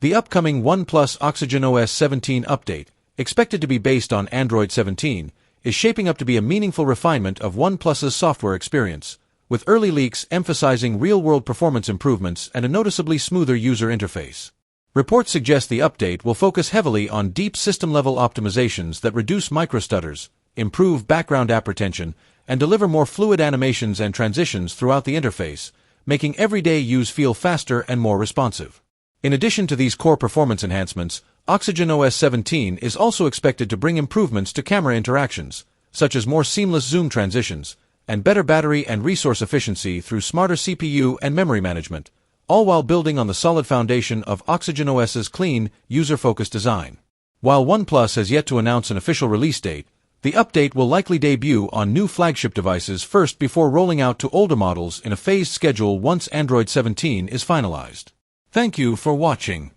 The upcoming OnePlus OxygenOS 17 update, expected to be based on Android 17, is shaping up to be a meaningful refinement of OnePlus's software experience, with early leaks emphasizing real-world performance improvements and a noticeably smoother user interface. Reports suggest the update will focus heavily on deep system-level optimizations that reduce microstutters, improve background app retention, and deliver more fluid animations and transitions throughout the interface, making everyday use feel faster and more responsive. In addition to these core performance enhancements, OxygenOS 17 is also expected to bring improvements to camera interactions, such as more seamless zoom transitions, and better battery and resource efficiency through smarter CPU and memory management, all while building on the solid foundation of OxygenOS's clean, user-focused design. While OnePlus has yet to announce an official release date, the update will likely debut on new flagship devices first before rolling out to older models in a phased schedule once Android 17 is finalized. Thank you for watching.